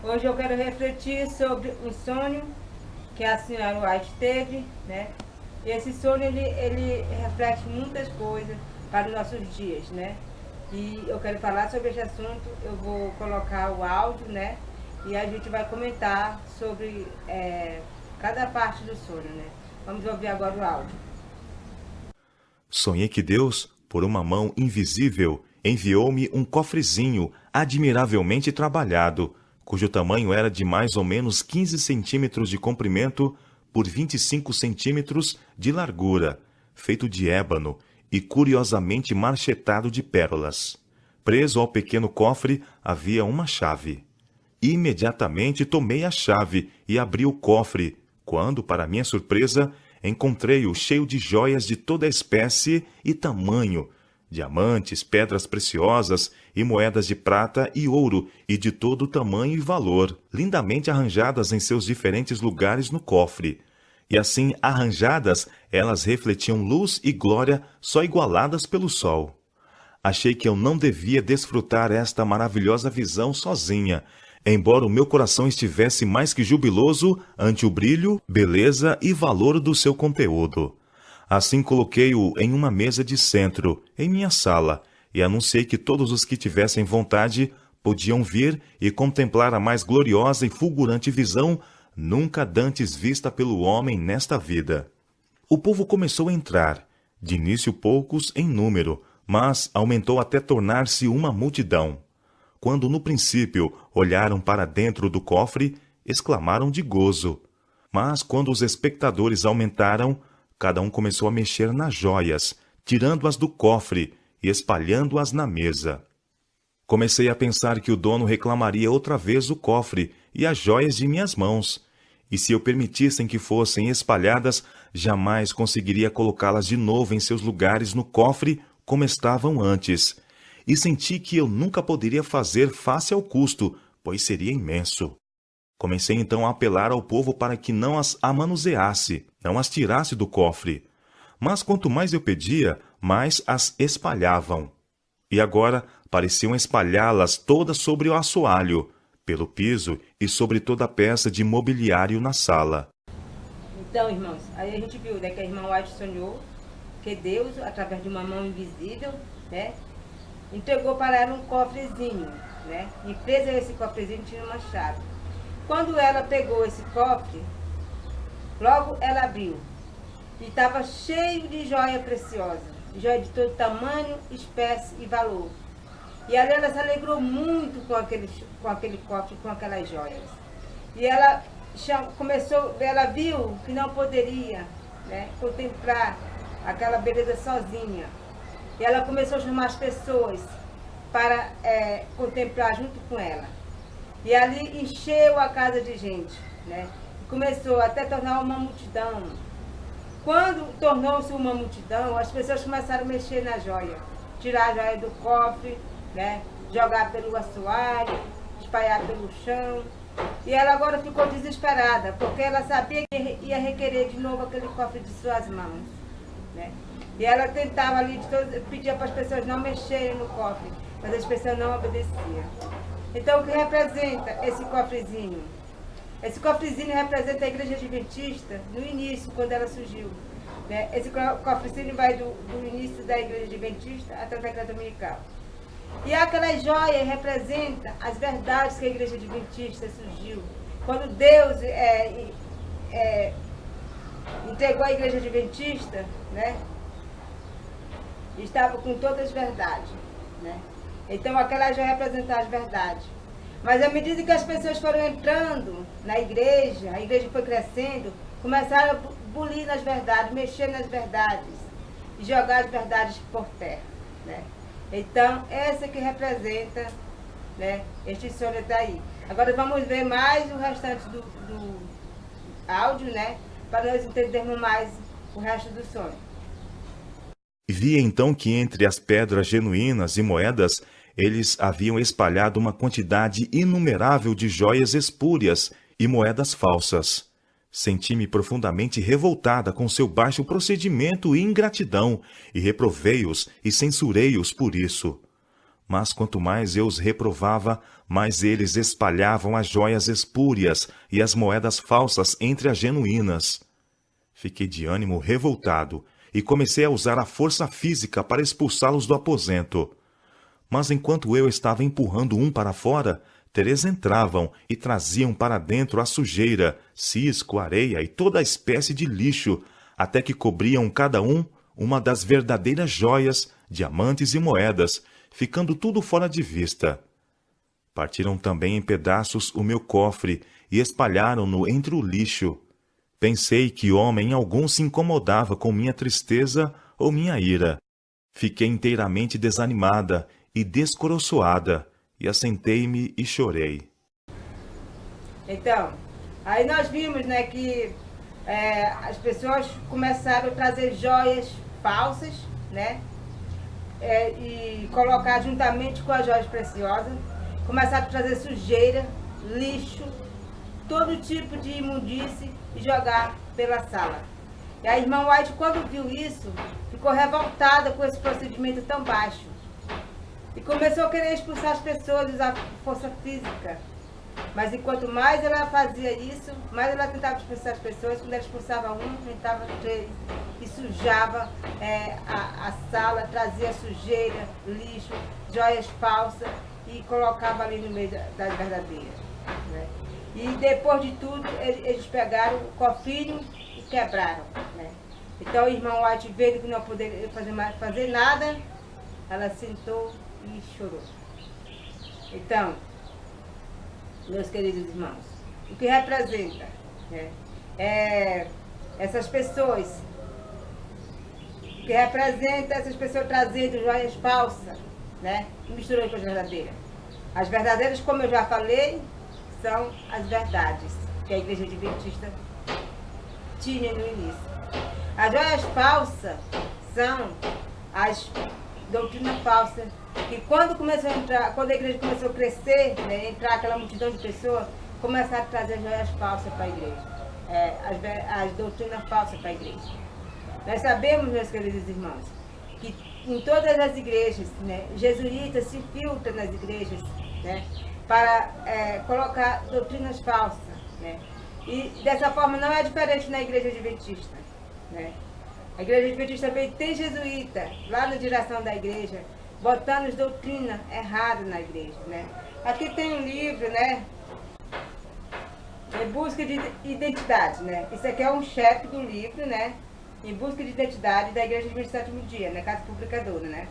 Hoje eu quero refletir sobre um sonho que a senhora White teve, né? E esse sonho, ele reflete muitas coisas para os nossos dias, né? E eu quero falar sobre esse assunto, eu vou colocar o áudio, né? E a gente vai comentar sobre cada parte do sonho, né? Vamos ouvir agora o áudio. Sonhei que Deus, por uma mão invisível, enviou-me um cofrezinho admiravelmente trabalhado, cujo tamanho era de mais ou menos 15 centímetros de comprimento por 25 centímetros de largura, feito de ébano e curiosamente marchetado de pérolas. Preso ao pequeno cofre havia uma chave. Imediatamente tomei a chave e abri o cofre, quando, para minha surpresa, encontrei-o cheio de joias de toda espécie e tamanho, diamantes, pedras preciosas e moedas de prata e ouro, e de todo tamanho e valor, lindamente arranjadas em seus diferentes lugares no cofre. E assim arranjadas, elas refletiam luz e glória só igualadas pelo sol. Achei que eu não devia desfrutar esta maravilhosa visão sozinha, embora o meu coração estivesse mais que jubiloso ante o brilho, beleza e valor do seu conteúdo. Assim coloquei-o em uma mesa de centro, em minha sala, e anunciei que todos os que tivessem vontade podiam vir e contemplar a mais gloriosa e fulgurante visão nunca dantes vista pelo homem nesta vida. O povo começou a entrar, de início poucos em número, mas aumentou até tornar-se uma multidão. Quando no princípio olharam para dentro do cofre, exclamaram de gozo. Mas quando os espectadores aumentaram, cada um começou a mexer nas joias, tirando-as do cofre e espalhando-as na mesa. Comecei a pensar que o dono reclamaria outra vez o cofre e as joias de minhas mãos, e se eu permitissem que fossem espalhadas, jamais conseguiria colocá-las de novo em seus lugares no cofre como estavam antes, e senti que eu nunca poderia fazer face ao custo, pois seria imenso. Comecei então a apelar ao povo para que não as amanuseasse, não as tirasse do cofre. Mas quanto mais eu pedia, mais as espalhavam. E agora pareciam espalhá-las todas sobre o assoalho, pelo piso e sobre toda a peça de mobiliário na sala. Então, irmãos, aí a gente viu, né, que a irmã White sonhou que Deus, através de uma mão invisível, né, entregou para ela um cofrezinho, né, e presa a esse cofrezinho tinha uma chave. Quando ela pegou esse cofre, logo ela abriu, e estava cheio de joia preciosa, joia de todo tamanho, espécie e valor. E ali ela se alegrou muito com aquele cofre, com aquelas joias. E ela ela viu que não poderia, né, contemplar aquela beleza sozinha. E ela começou a chamar as pessoas para contemplar junto com ela. E ali encheu a casa de gente, né? E começou até tornar uma multidão. Quando tornou-se uma multidão, as pessoas começaram a mexer na joia. Tirar a joia do cofre, né? Jogar pelo assoalho, espalhar pelo chão. E ela agora ficou desesperada, porque ela sabia que ia requerer de novo aquele cofre de suas mãos, né? E ela tentava ali, pedia para as pessoas não mexerem no cofre, mas as pessoas não obedeciam. Então, o que representa esse cofrezinho? Esse cofrezinho representa a igreja adventista no início, quando ela surgiu, né? Esse cofrezinho vai do início da igreja adventista até a igreja dominical. E aquela joia representa as verdades que a igreja adventista surgiu. Quando Deus entregou a igreja adventista, né, estava com todas as verdades, né? Então aquela joia representa as verdades. Mas à medida que as pessoas foram entrando na igreja, a igreja foi crescendo, começaram a bulir nas verdades, mexer nas verdades e jogar as verdades por terra, né? Então, essa que representa, né, este sonho daí. Agora vamos ver mais o restante do áudio, né, para nós entendermos mais o resto do sonho. Vi então que entre as pedras genuínas e moedas, eles haviam espalhado uma quantidade inumerável de joias espúrias e moedas falsas. Senti-me profundamente revoltada com seu baixo procedimento e ingratidão, e reprovei-os e censurei-os por isso. Mas quanto mais eu os reprovava, mais eles espalhavam as joias espúrias e as moedas falsas entre as genuínas. Fiquei de ânimo revoltado e comecei a usar a força física para expulsá-los do aposento. Mas enquanto eu estava empurrando um para fora, três entravam e traziam para dentro a sujeira, cisco, areia e toda a espécie de lixo, até que cobriam cada um uma das verdadeiras joias, diamantes e moedas, ficando tudo fora de vista. Partiram também em pedaços o meu cofre e espalharam-no entre o lixo. Pensei que homem algum se incomodava com minha tristeza ou minha ira. Fiquei inteiramente desanimada e descoroçoada, e assentei-me e chorei. Então, aí nós vimos, né, que as pessoas começaram a trazer joias falsas, né, e colocar juntamente com as joias preciosas, começaram a trazer sujeira, lixo, todo tipo de imundície e jogar pela sala. E a irmã White, quando viu isso, ficou revoltada com esse procedimento tão baixo. E começou a querer expulsar as pessoas, usar força física. Mas enquanto mais ela fazia isso, mais ela tentava expulsar as pessoas. Quando ela expulsava um, tentava três. E sujava a sala, trazia sujeira, lixo, joias falsas e colocava ali no meio das verdadeiras, né? E depois de tudo, eles pegaram o cofrinho e quebraram, né? Então, o irmão White, vendo que não poderia fazer nada, ela sentou e chorou. Então, meus queridos irmãos, o que representa, né, essas pessoas, o que representa essas pessoas trazendo joias falsas, né, e misturando com as verdadeiras. As verdadeiras, como eu já falei, são as verdades que a Igreja Adventista tinha no início. As joias falsas são as doutrinas falsas, que quando começou a entrar, quando a igreja começou a crescer, né, entrar aquela multidão de pessoas, começaram a trazer joias falsas para a igreja, as doutrinas falsas para a igreja. Nós sabemos, meus queridos irmãos, que em todas as igrejas, né, jesuítas se infiltram nas igrejas, né, para colocar doutrinas falsas, né, e dessa forma não é diferente na igreja adventista, né. A igreja adventista também tem jesuíta lá na direção da igreja, botando as doutrinas erradas na igreja, né. Aqui tem um livro, né, Em Busca de Identidade, né. Isso aqui é um chefe do livro, né, Em Busca de Identidade da Igreja Adventista do Sétimo Dia, né, Casa Publicadora, né.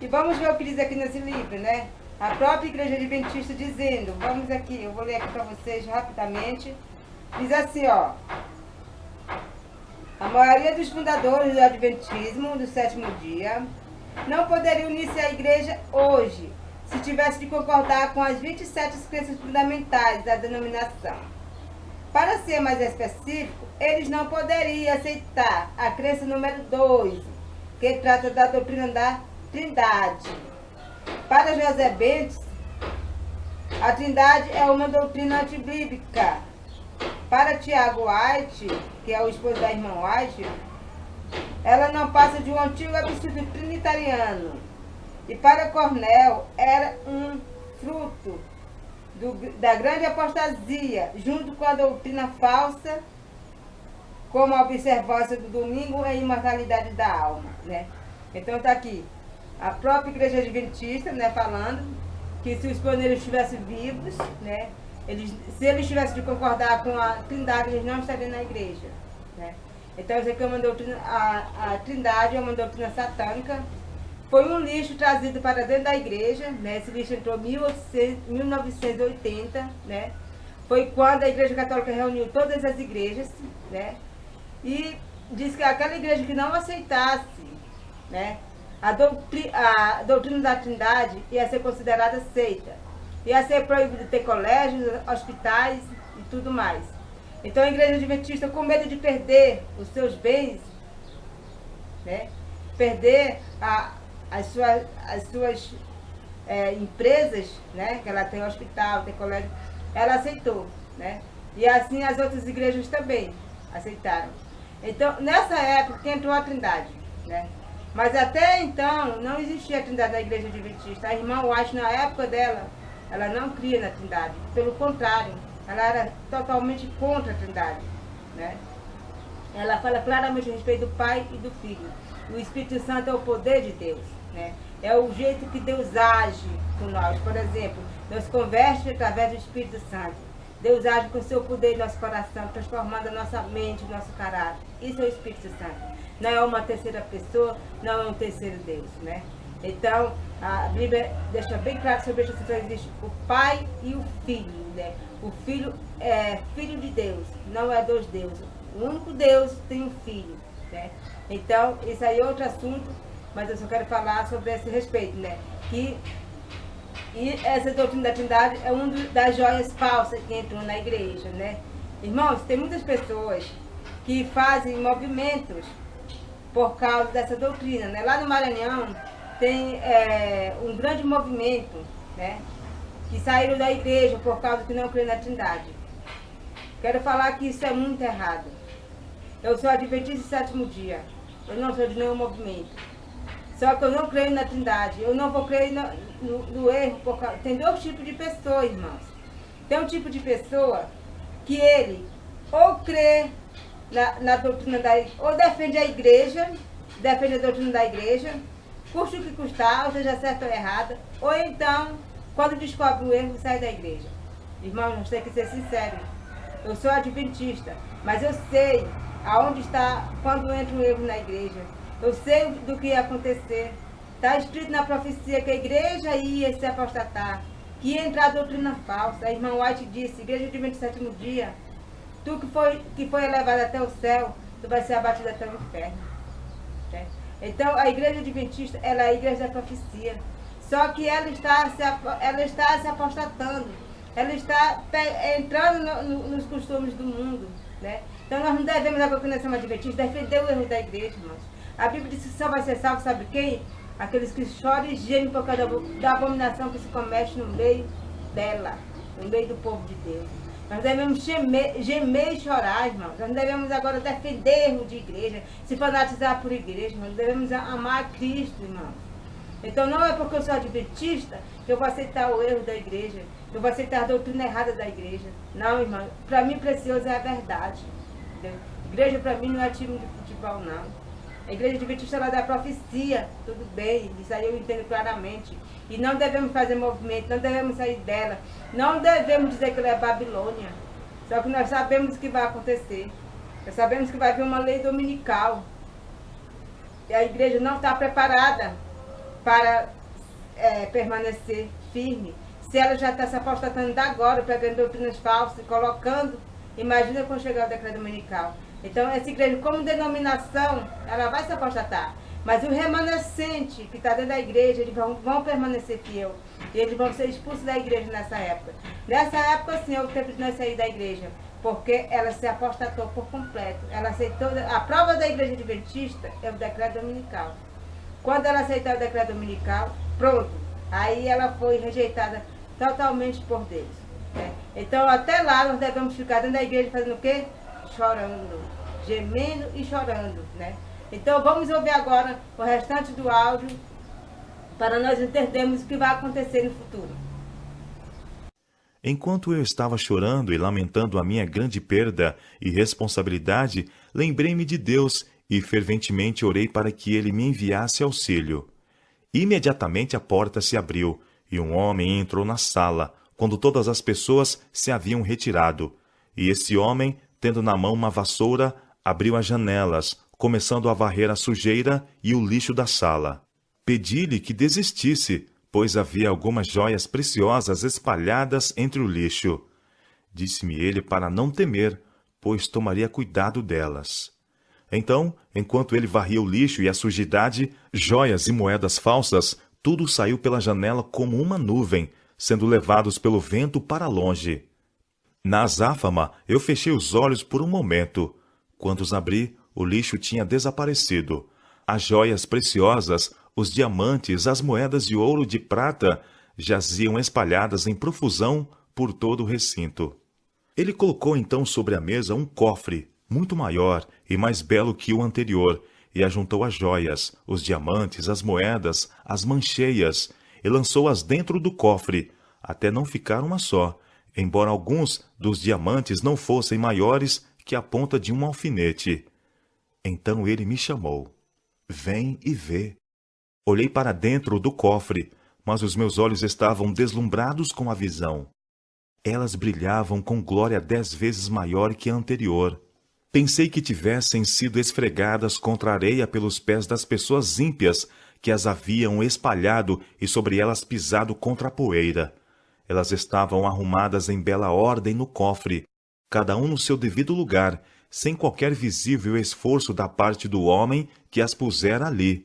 E vamos ver o que diz aqui nesse livro, né. A própria Igreja Adventista dizendo, vamos aqui, eu vou ler aqui para vocês rapidamente, diz assim, ó: a maioria dos fundadores do Adventismo do Sétimo Dia não poderia unir-se à igreja hoje, se tivesse de concordar com as 27 crenças fundamentais da denominação. Para ser mais específico, eles não poderiam aceitar a crença número 2, que trata da doutrina da Trindade. Para José Bentes, a Trindade é uma doutrina antibíblica. Para Tiago White, que é o esposo da irmã White, ela não passa de um antigo absurdo trinitariano. E para Cornel, era um fruto da grande apostasia, junto com a doutrina falsa, como a observância do domingo e a imortalidade da alma, né? Então está aqui a própria Igreja Adventista, né, falando que se os pioneiros estivessem vivos, né, se eles tivessem de concordar com a Trindade, eles não estariam na igreja, né? Então isso aqui é uma doutrina, a Trindade é uma doutrina satânica. Foi um lixo trazido para dentro da igreja, né? Esse lixo entrou em 1980, né? Foi quando a Igreja Católica reuniu todas as igrejas, né? E disse que aquela igreja que não aceitasse, né, a doutrina da Trindade ia ser considerada seita. Ia ser proibido ter colégios, hospitais e tudo mais. Então a Igreja Adventista, com medo de perder os seus bens, né, perder as suas empresas, né, que ela tem hospital, tem colégio, ela aceitou, né? E assim as outras igrejas também aceitaram. Então, nessa época que entrou a Trindade, né? Mas até então não existia a Trindade na Igreja Adventista. A irmã White, na época dela, ela não cria na Trindade. Pelo contrário, ela era totalmente contra a Trindade, né? Ela fala claramente a respeito do Pai e do Filho. O Espírito Santo é o poder de Deus, né? É o jeito que Deus age com nós. Por exemplo, Deus converte através do Espírito Santo. Deus age com o seu poder em nosso coração, transformando a nossa mente, o nosso caráter. Isso é o Espírito Santo. Não é uma terceira pessoa, não é um terceiro Deus, né? Então, a Bíblia deixa bem claro sobre essa situação. Existe o Pai e o Filho, né? O Filho é Filho de Deus, não é dos deuses. O único Deus tem um Filho, né? Então, isso aí é outro assunto, mas eu só quero falar sobre esse respeito, né? E essa doutrina da Trindade é uma das joias falsas que entrou na igreja, né? Irmãos, tem muitas pessoas que fazem movimentos por causa dessa doutrina, né? Lá no Maranhão tem um grande movimento, né? Que saíram da igreja por causa que não creem na Trindade. Quero falar que isso é muito errado. Eu sou adventista do sétimo dia. Eu não sou de nenhum movimento. Só que eu não creio na Trindade. Eu não vou crer no erro. Tem dois tipos de pessoas, irmãos. Tem um tipo de pessoa que ele ou crê na doutrina da igreja, ou defende a igreja, defende a doutrina da igreja, custe o que custar, ou seja, certo ou errado, ou então, quando descobre o erro, sai da igreja. Irmãos, nós temos que ser sinceros. Eu sou adventista, mas eu sei aonde está, quando entra um erro na igreja. Eu sei do que ia acontecer. Está escrito na profecia que a igreja ia se apostatar, que ia entrar a doutrina falsa. A irmã White disse, igreja adventista do sétimo dia, tu que foi elevado até o céu, tu vai ser abatido até o inferno. Né? Então, a igreja adventista, ela é a igreja da profecia. Só que ela está se apostatando. Ela está entrando nos costumes do mundo. Né? Então, nós não devemos, na congregação adventista, defender o erro da igreja, irmãos. A Bíblia diz que só vai ser salvo, sabe quem? Aqueles que choram e gemem por causa da abominação que se comete no meio dela, no meio do povo de Deus. Nós devemos gemer e chorar, irmãos. Nós não devemos agora defender erro de igreja, se fanatizar por igreja. Nós devemos amar a Cristo, irmãos. Então não é porque eu sou adventista que eu vou aceitar o erro da igreja, que eu vou aceitar a doutrina errada da igreja. Não, irmão. Para mim, precioso é a verdade. Entendeu? Igreja para mim não é time de futebol, não. A igreja adventista ela dá profecia, tudo bem, isso aí eu entendo claramente. E não devemos fazer movimento, não devemos sair dela, não devemos dizer que ela é Babilônia. Só que nós sabemos o que vai acontecer. Nós sabemos que vai vir uma lei dominical. E a igreja não está preparada para permanecer firme. Se ela já está se apostatando agora, pegando doutrinas falsas e colocando, imagina quando chegar o decreto dominical. Então, essa igreja, como denominação, ela vai se apostatar. Mas o remanescente que está dentro da igreja, eles vão permanecer fiel. E eles vão ser expulsos da igreja nessa época. Nessa época, sim, é o tempo de nós sair da igreja. Porque ela se apostatou por completo. Ela aceitou. A prova da igreja adventista é o decreto dominical. Quando ela aceitou o decreto dominical, pronto. Aí ela foi rejeitada totalmente por Deus. Né? Então, até lá, nós devemos ficar dentro da igreja fazendo o quê? Chorando, gemendo e chorando, né? Então vamos ouvir agora o restante do áudio para nós entendermos o que vai acontecer no futuro. Enquanto eu estava chorando e lamentando a minha grande perda e responsabilidade, lembrei-me de Deus e ferventemente orei para que ele me enviasse auxílio. Imediatamente a porta se abriu e um homem entrou na sala, quando todas as pessoas se haviam retirado. E esse homem, tendo na mão uma vassoura, abriu as janelas, começando a varrer a sujeira e o lixo da sala. Pedi-lhe que desistisse, pois havia algumas joias preciosas espalhadas entre o lixo. Disse-me ele para não temer, pois tomaria cuidado delas. Então, enquanto ele varria o lixo e a sujidade, joias e moedas falsas, tudo saiu pela janela como uma nuvem, sendo levados pelo vento para longe. Na azáfama, eu fechei os olhos por um momento. Quando os abri, o lixo tinha desaparecido. As joias preciosas, os diamantes, as moedas de ouro e de prata jaziam espalhadas em profusão por todo o recinto. Ele colocou então sobre a mesa um cofre, muito maior e mais belo que o anterior, e ajuntou as joias, os diamantes, as moedas, as mancheias, e lançou-as dentro do cofre, até não ficar uma só, embora alguns dos diamantes não fossem maiores que a ponta de um alfinete. Então ele me chamou. Vem e vê. Olhei para dentro do cofre, mas os meus olhos estavam deslumbrados com a visão. Elas brilhavam com glória 10 vezes maior que a anterior. Pensei que tivessem sido esfregadas contra a areia pelos pés das pessoas ímpias que as haviam espalhado e sobre elas pisado contra a poeira. Elas estavam arrumadas em bela ordem no cofre, cada um no seu devido lugar, sem qualquer visível esforço da parte do homem que as pusera ali.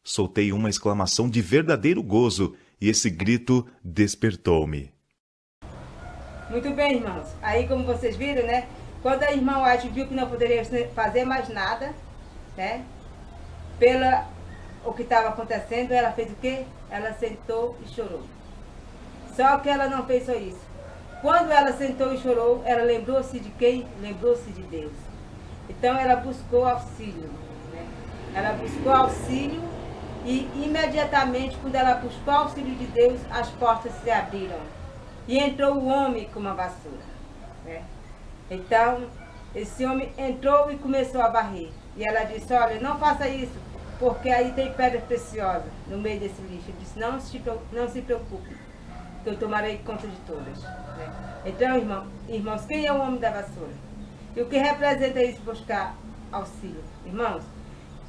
Soltei uma exclamação de verdadeiro gozo, e esse grito despertou-me. Muito bem, irmãos. Aí, como vocês viram, né? Quando a irmã White viu que não poderia fazer mais nada, né? Pela o que estava acontecendo, ela fez o quê? Ela sentou e chorou. Só que ela não fez só isso. Quando ela sentou e chorou, ela lembrou-se de quem? Lembrou-se de Deus. Então ela buscou auxílio, né? Ela buscou auxílio e imediatamente, quando ela buscou auxílio de Deus, as portas se abriram. E entrou o homem com uma vassoura, né? Então, esse homem entrou e começou a varrer. E ela disse, olha, não faça isso, porque aí tem pedra preciosa no meio desse lixo. Ele disse, não se preocupe, que eu tomarei conta de todas, né? Então, irmãos, quem é o homem da vassoura? E o que representa isso, buscar auxílio? Irmãos,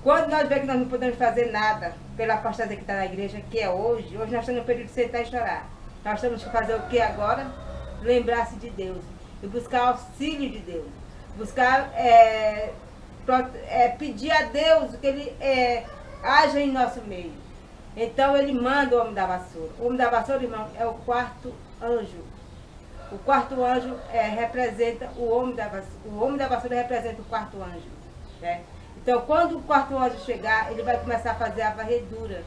quando nós vemos que nós não podemos fazer nada pela apostasia que está na igreja, que é hoje nós estamos no período de sentar e chorar. Nós temos que fazer o que agora? Lembrar-se de Deus e buscar auxílio de Deus. Buscar, pedir a Deus que Ele haja em nosso meio. Então Ele manda o homem da vassoura. O homem da vassoura, irmão, é o quarto anjo. O quarto anjo representa o homem da vassoura. O homem da vassoura representa o quarto anjo, né? Então, quando o quarto anjo chegar, ele vai começar a fazer a varredura.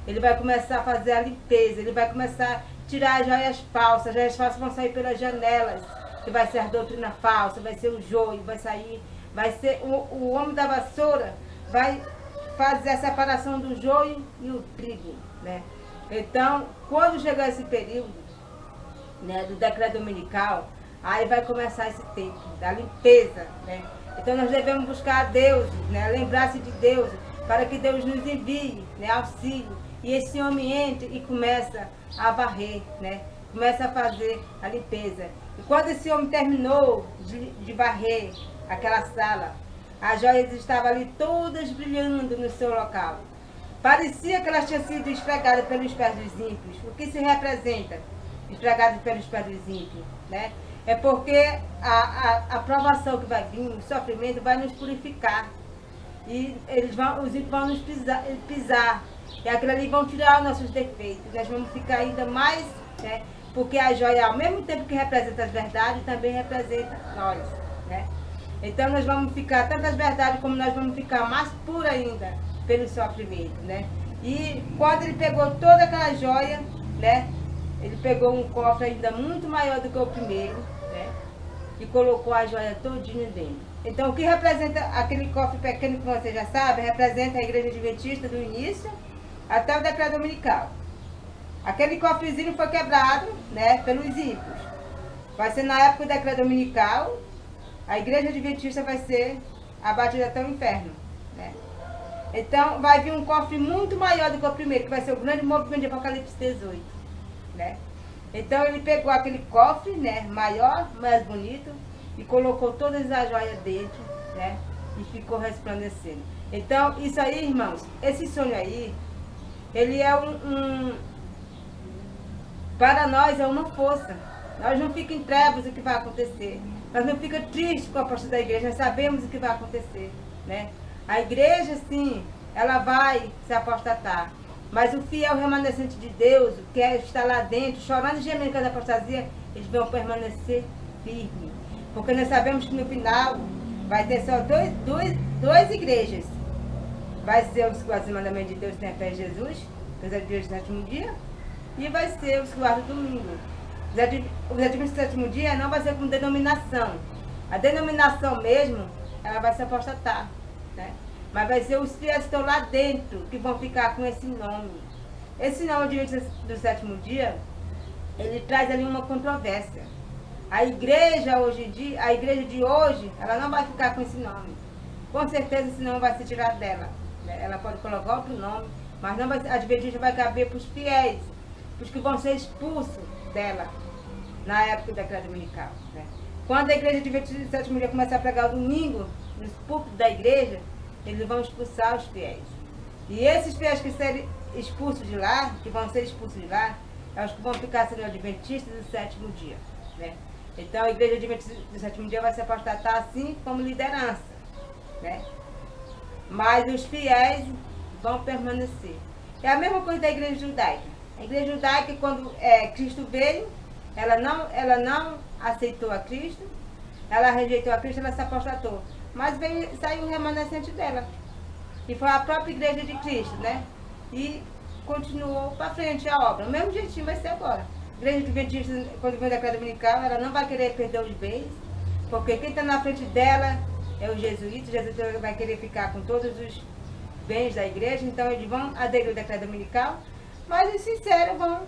Ele vai começar a fazer a limpeza. Ele vai começar a tirar as joias falsas. As joias falsas vão sair pelas janelas. Que vai ser a doutrina falsa, vai ser o joio, vai ser o homem da vassoura, vai fazer a separação do joio e o trigo, né? Então, quando chegar esse período, né, do decreto dominical, aí vai começar esse tempo da limpeza, né? Então nós devemos buscar a Deus, né, lembrar-se de Deus, para que Deus nos envie, né, auxílio. E esse homem entre e começa a varrer, né? Começa a fazer a limpeza. E quando esse homem terminou de varrer aquela sala, as joias estavam ali todas brilhando no seu local. Parecia que elas tinham sido esfregadas pelos pés dos ímpios. O que se representa? Esfregadas pelos pés dos ímpios, né? É porque a provação que vai vir, o sofrimento vai nos purificar. E os ímpios vão nos pisar. E aquilo ali vão tirar os nossos defeitos. Nós vamos ficar ainda mais, né? Porque a joia, ao mesmo tempo que representa as verdades, também representa nós, né? Então nós vamos ficar, tanto as verdades como nós vamos ficar mais puros ainda pelo sofrimento, né? E quando ele pegou toda aquela joia, né? Ele pegou um cofre ainda muito maior do que o primeiro, né? E colocou a joia todinha dentro. Então o que representa aquele cofre pequeno que você já sabe, representa a igreja adventista do início até o decreto dominical. Aquele cofrezinho foi quebrado, né, pelos ímpios. Vai ser na época do decreto dominical, a igreja adventista vai ser abatida até o inferno, né? Então vai vir um cofre muito maior do que o primeiro, que vai ser o grande movimento de Apocalipse 18, né? Então ele pegou aquele cofre, né, maior, mais bonito, e colocou todas as joias dentro, né, e ficou resplandecendo. Então isso aí, irmãos, esse sonho aí, ele é para nós é uma força. Nós não ficamos em trevas o que vai acontecer. Nós não ficamos tristes com a postura da igreja. Nós sabemos o que vai acontecer, né? A igreja, sim, ela vai se apostatar. Mas o fiel remanescente de Deus, que está lá dentro, chorando e gemendo com a apostasia, eles vão permanecer firmes. Porque nós sabemos que no final vai ter só duas igrejas. Vai ser os que guardam os mandamentos de Deus, que tem a fé em Jesus, os adventistas do sétimo dia, e vai ser os que guardam o domingo. Os adventistas do sétimo dia não vai ser como denominação. A denominação mesmo, ela vai se apostatar, né? mas vai ser os fiéis que estão lá dentro que vão ficar com esse nome. Esse nome de do sétimo dia, ele traz ali uma controvérsia. A igreja hoje em dia, a igreja de hoje, ela não vai ficar com esse nome. Com certeza esse nome vai ser tirado dela. Ela pode colocar outro nome, mas não vai, a adventista vai caber para os fiéis, para os que vão ser expulsos dela na época da decreto dominical. Né? Quando a igreja adventista do sétimo dia começar a pregar o domingo, nos púlpitos da igreja, eles vão expulsar os fiéis. E esses fiéis que serem expulsos de lá, que vão ser expulsos de lá, é os que vão ficar sendo adventistas do sétimo dia. Né? Então a igreja adventista do sétimo dia vai se apostatar assim como liderança. Né? Mas os fiéis vão permanecer. É a mesma coisa da igreja judaica. A igreja judaica, quando Cristo veio, ela não aceitou a Cristo, ela rejeitou a Cristo, ela se apostatou. Mas saiu o remanescente dela. E foi a própria igreja de Cristo, né? E continuou para frente a obra. O mesmo jeitinho vai ser agora. A igreja adventista, quando vem da decreto dominical, ela não vai querer perder os bens, porque quem está na frente dela é o jesuíta. O jesuíta vai querer ficar com todos os bens da igreja, então eles vão aderir ao decreto dominical, mas os sinceros vão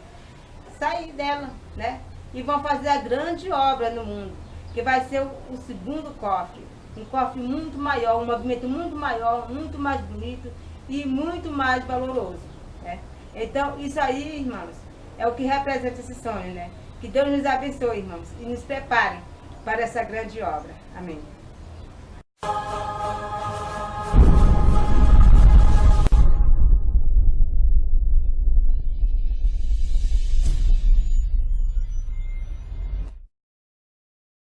sair dela, né? E vão fazer a grande obra no mundo, que vai ser o segundo cofre. Um cofre muito maior, um movimento muito maior, muito mais bonito e muito mais valoroso. Né? Então, isso aí, irmãos, é o que representa esse sonho, né? Que Deus nos abençoe, irmãos, e nos prepare para essa grande obra. Amém.